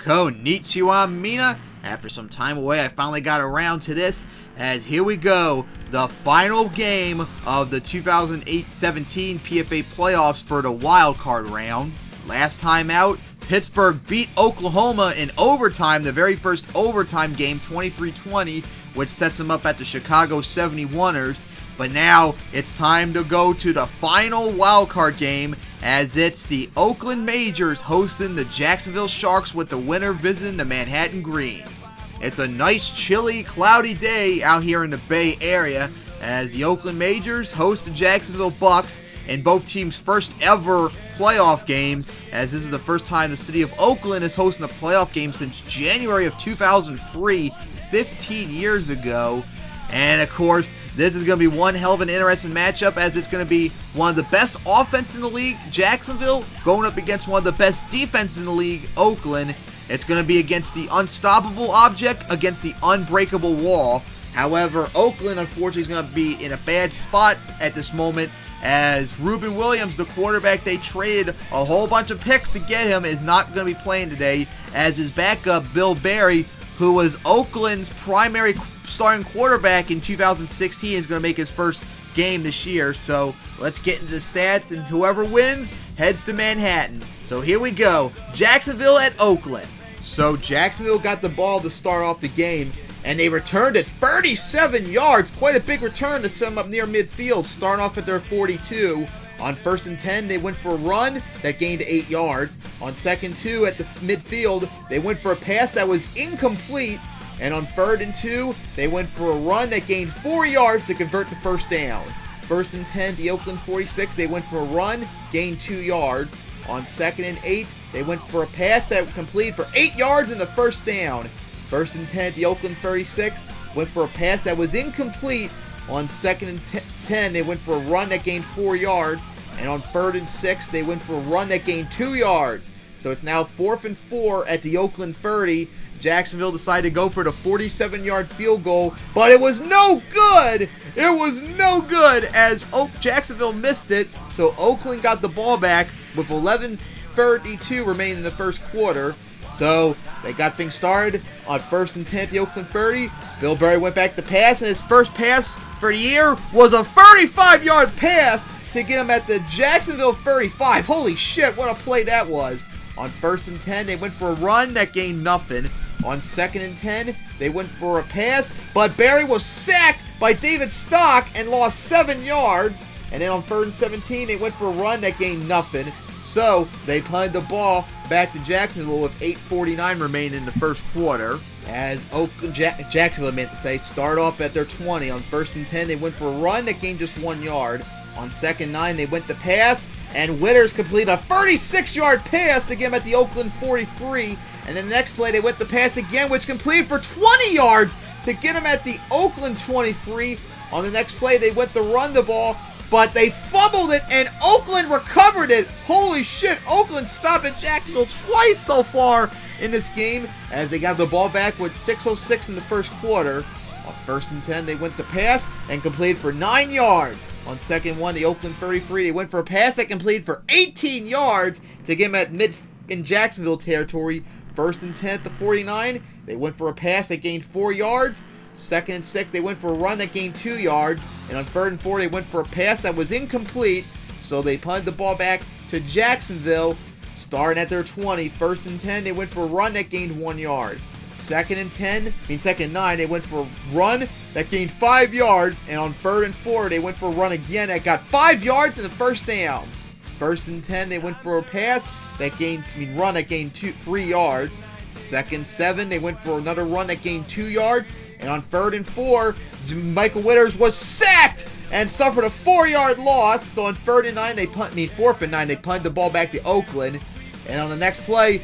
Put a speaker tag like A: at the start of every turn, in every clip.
A: Konnichiwa Mina. After some time away, I finally got around to this, as here we go, the final game of the 2017 PFA playoffs for the wildcard round. Last time out, Pittsburgh beat Oklahoma in overtime, the very first overtime game, 23-20, which sets them up at the Chicago 71ers. But now it's time to go to the final wildcard game, as it's the Oakland Majors hosting the Jacksonville Sharks, with the winner visiting the Manhattan Greens. It's a nice, chilly, cloudy day out here in the Bay Area, as the Oakland Majors host the Jacksonville Bucks in both teams' first ever playoff games, as this is the first time the city of Oakland is hosting a playoff game since January of 2003, 15 years ago. And of course, this is going to be one hell of an interesting matchup, as it's going to be one of the best offenses in the league, Jacksonville, going up against one of the best defenses in the league, Oakland. It's going to be against the unstoppable object against the unbreakable wall. However, Oakland, unfortunately, is going to be in a bad spot at this moment, as Ruben Williams, the quarterback they traded a whole bunch of picks to get him, is not going to be playing today, as his backup, Bill Berry, who was Oakland's primary starting quarterback in 2016, is going to make his first game this year. So let's get into the stats, and whoever wins heads to Manhattan. So here we go, Jacksonville at Oakland. So Jacksonville got the ball to start off the game, and they returned it 37 yards, quite a big return to set them up near midfield, starting off at their 42. On 1st and 10, they went for a run that gained 8 yards. On 2nd and 2 at the midfield, they went for a pass that was incomplete. And on 3rd and 2, they went for a run that gained 4 yards to convert the first down. 1st and 10, the Oakland 46, they went for a run, gained 2 yards. On 2nd and 8, they went for a pass that completed for 8 yards in the first down. 1st and 10, the Oakland 36 went for a pass that was incomplete. On 2nd and 10, they went for a run that gained 4 yards. And on 3rd and 6, they went for a run that gained 2 yards. So it's now 4th and 4 at the Oakland 30. Jacksonville decided to go for the 47-yard field goal, but it was no good. It was no good, as Jacksonville missed it. So Oakland got the ball back with 11:32 remaining in the first quarter. So they got things started on 1st and 10 at the Oakland 30. Bill Berry went back to pass, and his first pass for the year was a 35-yard pass to get him at the Jacksonville 35. Holy shit, what a play that was. On 1st and 10, they went for a run that gained nothing. On 2nd and 10, they went for a pass, but Berry was sacked by David Stock and lost 7 yards. And then on 3rd and 17, they went for a run that gained nothing. So they punted the ball back to Jacksonville with 8:49 remaining in the first quarter, as Jacksonville, meant to say, start off at their 20. On 1st and 10, they went for a run that gained just 1 yard. On 2nd and 9, they went to pass, and Witters completed a 36-yard pass to get him at the Oakland 43. And then the next play, they went to pass again, which completed for 20 yards to get him at the Oakland 23. On the next play, they went to run the ball, but they fumbled it, and Oakland recovered it. Holy shit, Oakland stopped at Jacksonville twice so far in this game, as they got the ball back with 6:06 in the first quarter. On 1st and 10, they went to pass and completed for 9 yards. On 2nd and 1, the Oakland 33, they went for a pass that completed for 18 yards to get him at in Jacksonville territory. 1st and 10 at the 49, they went for a pass that gained 4 yards. 2nd and 6, they went for a run that gained 2 yards. And on 3rd and 4, they went for a pass that was incomplete. So they punted the ball back to Jacksonville, starting at their 20. 1st and 10, they went for a run that gained 1 yard. 2nd and 9, they went for a run that gained 5 yards. And on 3rd and 4, they went for a run again that got 5 yards in the first down. 1st and 10, they went for a pass that gained, run that gained 3 yards. 2nd and 7, they went for another run that gained 2 yards. And on 3rd and 4, Michael Witters was sacked and suffered a 4-yard loss. So on 4th and 9, they punted the ball back to Oakland. And on the next play,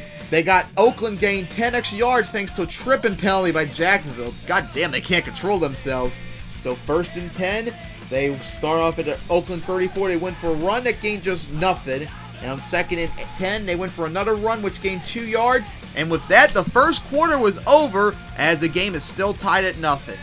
A: Oakland gained 10 extra yards thanks to a tripping penalty by Jacksonville. God damn, they can't control themselves. So 1st and 10, they start off at the Oakland 34. They went for a run that gained just nothing. And on 2nd and 10, they went for another run which gained 2 yards. And with that, the first quarter was over, as the game is still tied at nothing.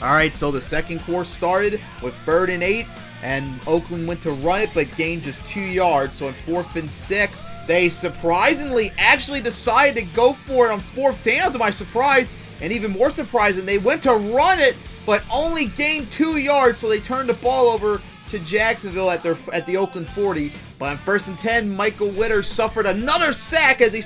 A: Alright, so the second quarter started with 3rd and 8, and Oakland went to run it but gained just 2 yards. So on 4th and 6, they surprisingly actually decided to go for it on 4th down, to my surprise. And even more surprising, they went to run it, but only gained 2 yards, so they turned the ball over to Jacksonville at the Oakland 40. But on 1st and 10, Michael Witter suffered another sack as he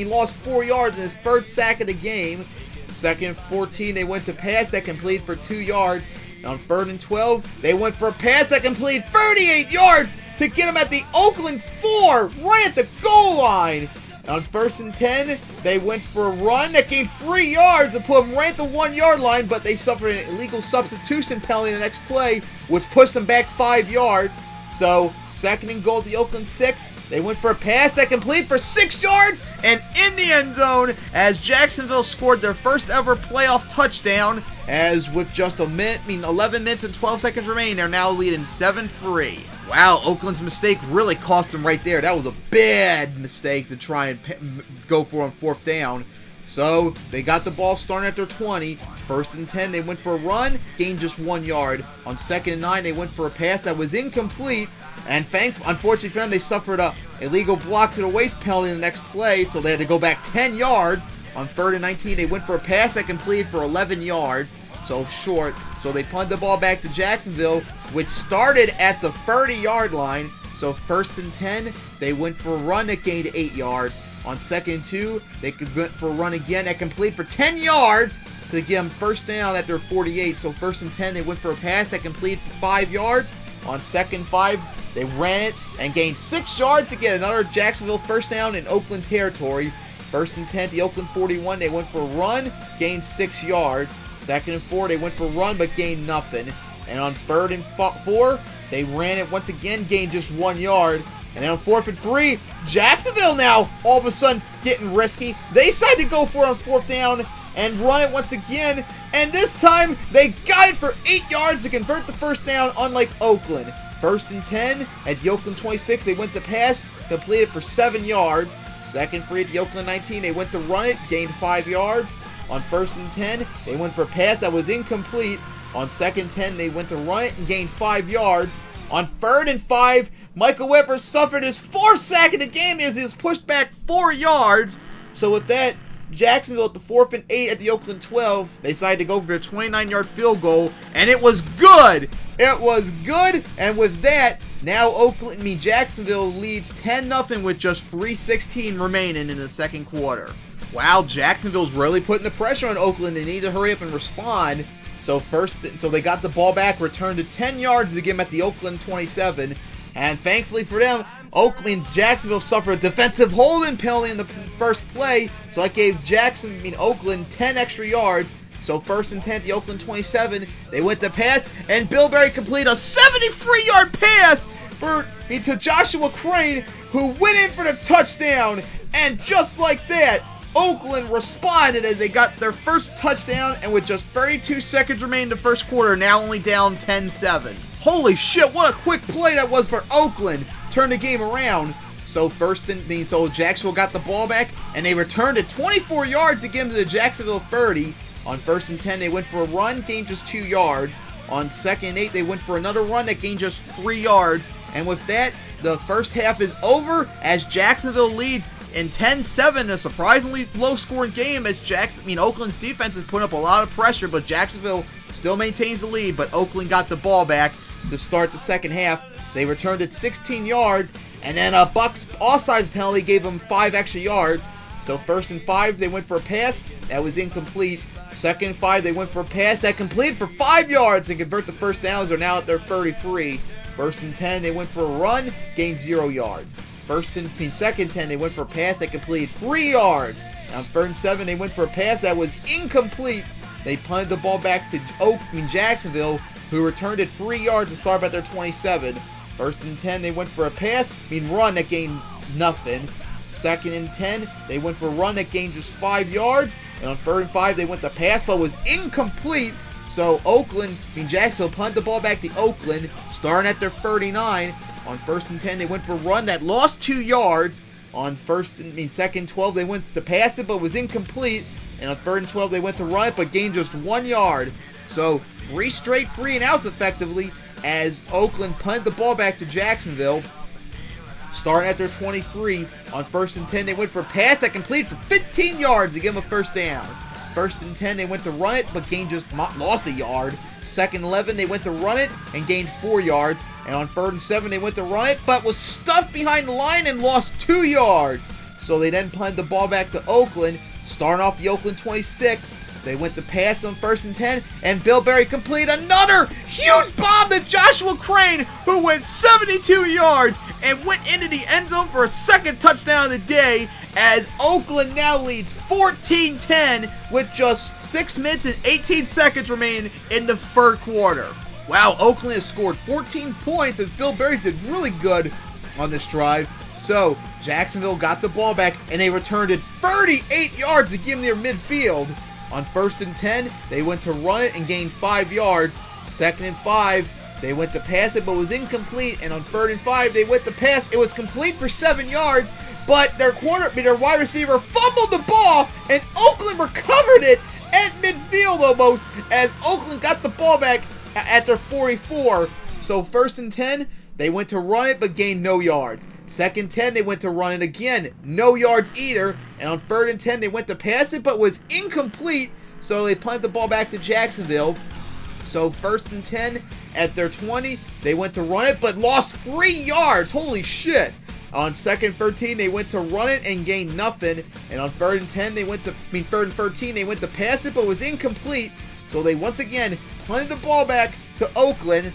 A: lost 4 yards in his 3rd sack of the game. 2nd and 14, they went to pass that completed for 2 yards. And on 3rd and 12, they went for a pass that completed 38 yards to get him at the Oakland 4, right at the goal line. And on 1st and 10, they went for a run that gained 3 yards to put them right at the 1 yard line, but they suffered an illegal substitution penalty in the next play, which pushed them back 5 yards. So, 2nd and goal at the Oakland 6. They went for a pass that completed for 6 yards and in the end zone as Jacksonville scored their first ever playoff touchdown. As with just 11 minutes and 12 seconds remaining, they're now leading 7-3. Wow, Oakland's mistake really cost them right there. That was a bad mistake to try and go for on 4th down. So, they got the ball starting at their 20. 1st and 10, they went for a run, gained just 1 yard. On 2nd and 9, they went for a pass that was incomplete. And unfortunately for them, they suffered a illegal block to the waist penalty in the next play, so they had to go back 10 yards. On 3rd and 19, they went for a pass that completed for 11 yards, so short. So they punted the ball back to Jacksonville, which started at the 30-yard line. So 1st and 10, they went for a run that gained 8 yards. On 2nd and 2, they went for a run again that completed for 10 yards to give them 1st down at their 48. So 1st and 10, they went for a pass that completed for 5 yards. On 2nd and 5, they ran it and gained 6 yards to get another Jacksonville 1st down in Oakland territory. 1st and 10, the Oakland 41, they went for a run, gained 6 yards. 2nd and 4, they went for a run but gained nothing. And on 3rd and 4, they ran it once again, gained just 1 yard. And then on 4th and 3, Jacksonville now all of a sudden getting risky. They decided to go for it on 4th down and run it once again. And this time, they got it for 8 yards to convert the 1st down, unlike Oakland. 1st and 10, at the Oakland 26, they went to pass, completed for 7 yards. 2nd free at the Oakland 19, they went to run it, gained 5 yards. On 1st and 10, they went for a pass that was incomplete. On 2nd and 10, they went to run it and gained 5 yards. On 3rd and 5, Michael Whipper suffered his 4th sack of the game as he was pushed back 4 yards. So with that, Jacksonville at the 4th and 8 at the Oakland 12, they decided to go for a 29-yard field goal, and it was good. It was good, and with that, now Jacksonville leads 10-0 with just 3:16 remaining in the 2nd quarter. Wow, Jacksonville's really putting the pressure on Oakland. They need to hurry up and respond. So they got the ball back, returned to 10 yards to get them at the Oakland 27, and thankfully for them, Jacksonville suffered a defensive holding penalty in the first play, so that gave Oakland 10 extra yards. So 1st and 10 at the Oakland 27, they went to pass, and Bill Berry completed a 73-yard pass to Joshua Crane, who went in for the touchdown. And just like that, Oakland responded as they got their first touchdown, and with just 32 seconds remaining in the first quarter, now only down 10-7. Holy shit, what a quick play that was for Oakland. Turned the game around. So Jacksonville got the ball back, and they returned it 24 yards to get them to the Jacksonville 30. On 1st and 10, they went for a run, gained just 2 yards. On 2nd and 8, they went for another run that gained just 3 yards. And with that, the first half is over as Jacksonville leads in 10-7, a surprisingly low-scoring game as Oakland's defense is putting up a lot of pressure, but Jacksonville still maintains the lead, but Oakland got the ball back to start the second half. They returned it 16 yards, and then a Bucks offsides penalty gave them 5 extra yards. So 1st and 5, they went for a pass that was incomplete. 2nd and 5, they went for a pass that completed for 5 yards and convert the 1st downs. They're now at their 33. 1st and 10, they went for a run, gained 0 yards. 2nd and 10, they went for a pass that completed 3 yards. On 3rd and 7, they went for a pass that was incomplete. They punted the ball back to Jacksonville, who returned it 3 yards to start at their 27. 1st and 10, they went for a run that gained nothing. 2nd and 10, they went for a run that gained just 5 yards. And on 3rd and 5, they went to pass, but was incomplete. So Jacksonville punted the ball back to Oakland, starting at their 39. On 1st and 10, they went for a run that lost 2 yards. On 2nd and 12, they went to pass it, but was incomplete. And on 3rd and 12, they went to run it, but gained just 1 yard. So 3 straight 3 and outs effectively as Oakland punted the ball back to Jacksonville. starting at their 23 on 1st and 10. They went for a pass that completed for 15 yards to give them a first down. 1st and 10, they went to run it, but lost a yard. 2nd and 11, they went to run it and gained 4 yards. And on 3rd and 7, they went to run it, but was stuffed behind the line and lost 2 yards. So they then punted the ball back to Oakland, starting off the Oakland 26. They went to pass on 1st and 10, and Bill Berry completed another huge bomb to Joshua Crane, who went 72 yards and went into the end zone for a second touchdown of the day, as Oakland now leads 14-10 with just 6 minutes and 18 seconds remaining in the third quarter. Wow, Oakland has scored 14 points as Bill Berry did really good on this drive. So, Jacksonville got the ball back, and they returned it 38 yards to give them their midfield. On 1st and 10, they went to run it and gained 5 yards. 2nd and 5, they went to pass it, but was incomplete. And on 3rd and 5, they went to pass. It was complete for 7 yards, but their wide receiver fumbled the ball, and Oakland recovered it at midfield almost, as Oakland got the ball back at their 44. So 1st and 10, they went to run it, but gained no yards. 2nd and 10, they went to run it again, no yards either. And on 3rd and 10, they went to pass it, but was incomplete. So they punted the ball back to Jacksonville. So 1st and 10 at their 20, they went to run it, but lost 3 yards. Holy shit. On 2nd and 13, they went to run it and gained nothing. And on 3rd and 13, they went to pass it, but was incomplete. So they once again punted the ball back to Oakland.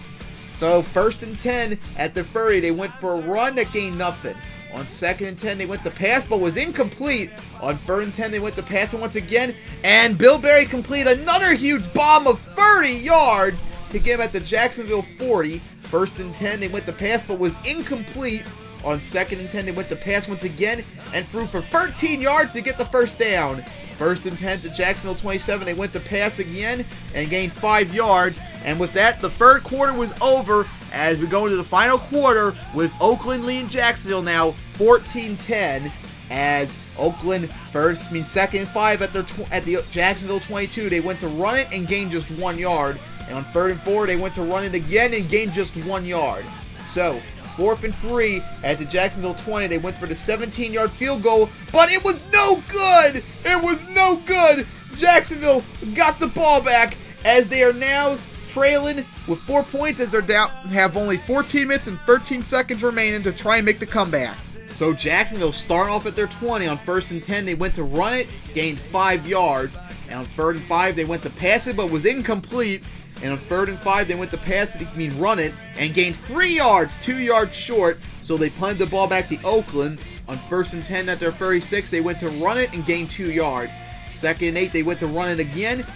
A: So 1st and 10 at the 30, they went for a run that gained nothing. On 2nd and 10, they went to pass, but was incomplete. On 3rd and 10, they went to pass once again, and Bill Berry completed another huge bomb of 30 yards to get him at the Jacksonville 40. 1st and 10, they went to pass, but was incomplete. On 2nd and 10, they went to pass once again and threw for 13 yards to get the first down. 1st and 10 to Jacksonville 27, they went to pass again and gained 5 yards. And with that, the third quarter was over as we go into the final quarter with Oakland leading Jacksonville now 14-10, as Oakland 2nd and 5 at the Jacksonville 22. They went to run it and gained just 1 yard. And on 3rd and 4, they went to run it again and gained just 1 yard. So 4th and 3 at the Jacksonville 20. They went for the 17-yard field goal, but it was no good. It was no good. Jacksonville got the ball back as they are now trailing with 4 points, as they're down, have only 14 minutes and 13 seconds remaining to try and make the comeback. So Jacksonville start off at their 20. On 1st and 10, they went to run it, gained 5 yards. And on 3rd and 5, they went to pass it, but was incomplete. And on 3rd and 5, they went to pass it, run it, and gained 3 yards, 2 yards short. So they punted the ball back to Oakland. On 1st and 10 at their 36, they went to run it and gained 2 yards. 2nd and 8, they went to run it again,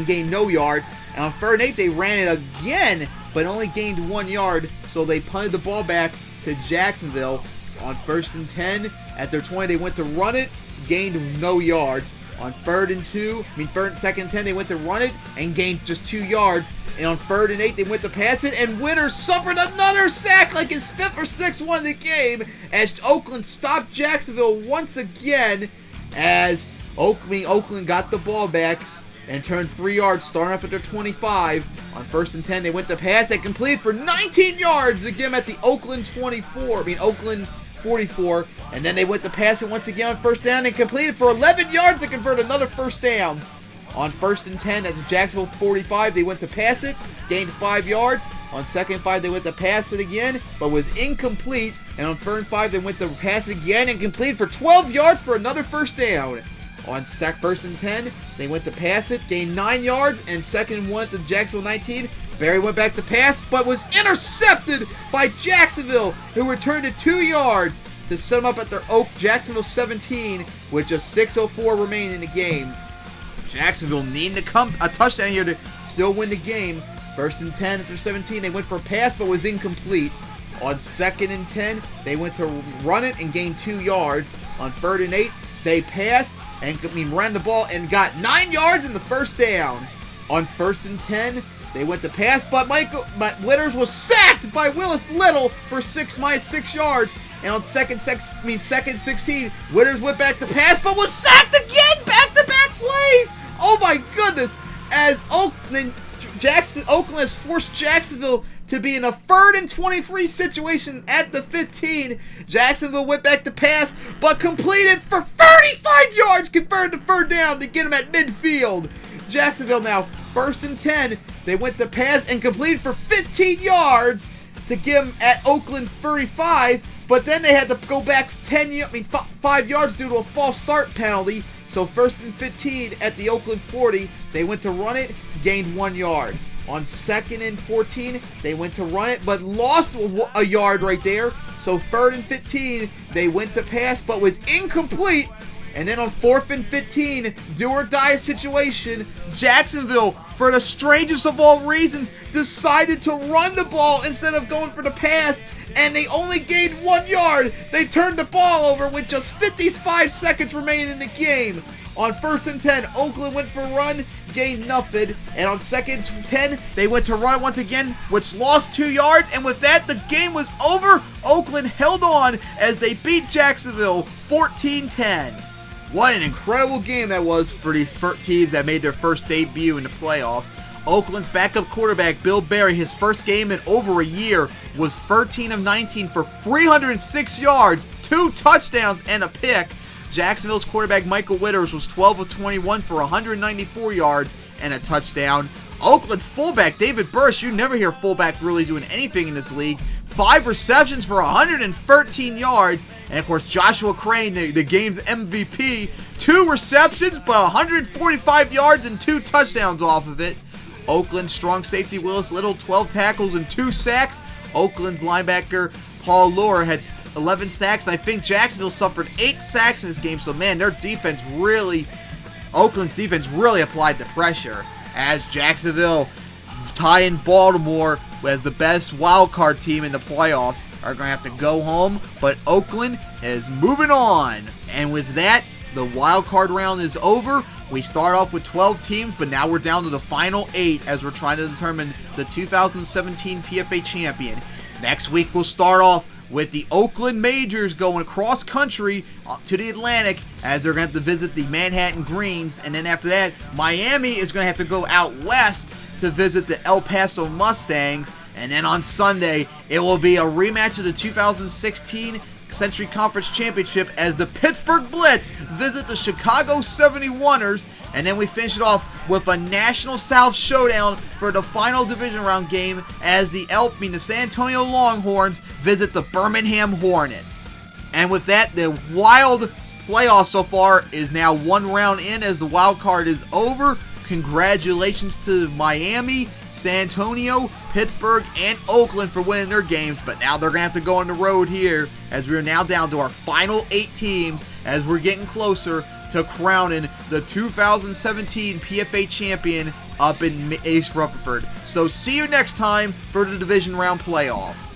A: gained no yards. And on 3rd and 8, they ran it again, but only gained 1 yard. So they punted the ball back to Jacksonville. On 1st and 10 at their 20, they went to run it, gained no yards. On 2nd and 10, they went to run it and gained just 2 yards. And on 3rd and 8, they went to pass it, and Winters suffered another sack, like his 5th or 6th one of the game, as Oakland stopped Jacksonville once again, as Oakland got the ball back and turned 3 yards, starting up at their 25. On 1st and 10, they went to pass. They completed for 19 yards to get them at the Oakland 44. And then they went to pass it once again on 1st down and completed for 11 yards to convert another first down. On 1st and 10 at the Jacksonville 45, they went to pass it, gained 5 yards. On 2nd and 5, they went to pass it again, but was incomplete. And on 3rd and 5, they went to pass it again and completed for 12 yards for another first down. On 1st and 10, they went to pass it, gained 9 yards, and 2nd and 1 at the Jacksonville 19. Berry went back to pass, but was intercepted by Jacksonville, who returned it 2 yards to set them up at their Jacksonville 17 with just 6:04 remaining in the game. Jacksonville needing a touchdown here to still win the game. 1st and 10 at their 17, they went for a pass, but was incomplete. On 2nd and 10, they went to run it and gained 2 yards. On 3rd and 8, they passed and ran the ball and got 9 yards in the first down. On 1st and 10, they went to pass, but Winters was sacked by Willis Little for 6 yards. And on second 16, Winters went back to pass, but was sacked again. Back-to-back plays. Oh my goodness! As Oakland has forced Jacksonville to be in a 3rd and 23 situation at the 15. Jacksonville went back to pass, but completed for 35 yards, converted to 3rd down to get him at midfield. Jacksonville now 1st and 10. They went to pass and completed for 15 yards to get him at Oakland 35, but then they had to go back 5 yards due to a false start penalty. So 1st and 15 at the Oakland 40. They went to run it, gained 1 yard. On 2nd and 14, they went to run it, but lost a yard right there. So 3rd and 15, they went to pass, but was incomplete. And then on 4th and 15, do or die situation, Jacksonville, for the strangest of all reasons, decided to run the ball instead of going for the pass, and they only gained 1 yard. They turned the ball over with just 55 seconds remaining in the game. On 1st and 10, Oakland went for a run, gained nothing. And on 2nd and 10, they went to run once again, which lost 2 yards. And with that, the game was over. Oakland held on as they beat Jacksonville 14-10. What an incredible game that was for these teams that made their first debut in the playoffs. Oakland's backup quarterback, Bill Berry, his first game in over a year, was 13 of 19 for 306 yards, 2 touchdowns, and a pick. Jacksonville's quarterback, Michael Witters, was 12 of 21 for 194 yards and a touchdown. Oakland's fullback, David Burris, you never hear fullback really doing anything in this league, 5 receptions for 113 yards. And of course, Joshua Crane, the game's MVP, 2 receptions, but 145 yards and 2 touchdowns off of it. Oakland's strong safety, Willis Little, 12 tackles and 2 sacks. Oakland's linebacker, Paul Lohr, had 11 sacks. I think Jacksonville suffered 8 sacks in this game, so man, Oakland's defense really applied the pressure, as Jacksonville, tying Baltimore as the best wild card team in the playoffs, are going to have to go home, but Oakland is moving on. And with that, the wild card round is over. We start off with 12 teams, but now we're down to the final 8 as we're trying to determine the 2017 PFA champion. Next week, we'll start off with the Oakland Majors going cross country to the Atlantic, as they're going to have to visit the Manhattan Greens. And then after that, Miami is going to have to go out west to visit the El Paso Mustangs. And then on Sunday, it will be a rematch of the 2016 Century Conference Championship as the Pittsburgh Blitz visit the Chicago 71ers. And then we finish it off with a National South showdown for the final division round game as the San Antonio Longhorns visit the Birmingham Hornets. And with that, the wild playoff so far is now 1 round in as the wild card is over. Congratulations to Miami, San Antonio, Pittsburgh, and Oakland for winning their games, but now they're going to have to go on the road here as we are now down to our final 8 teams as we're getting closer to crowning the 2017 PFA champion up in East Rutherford. So see you next time for the division round playoffs.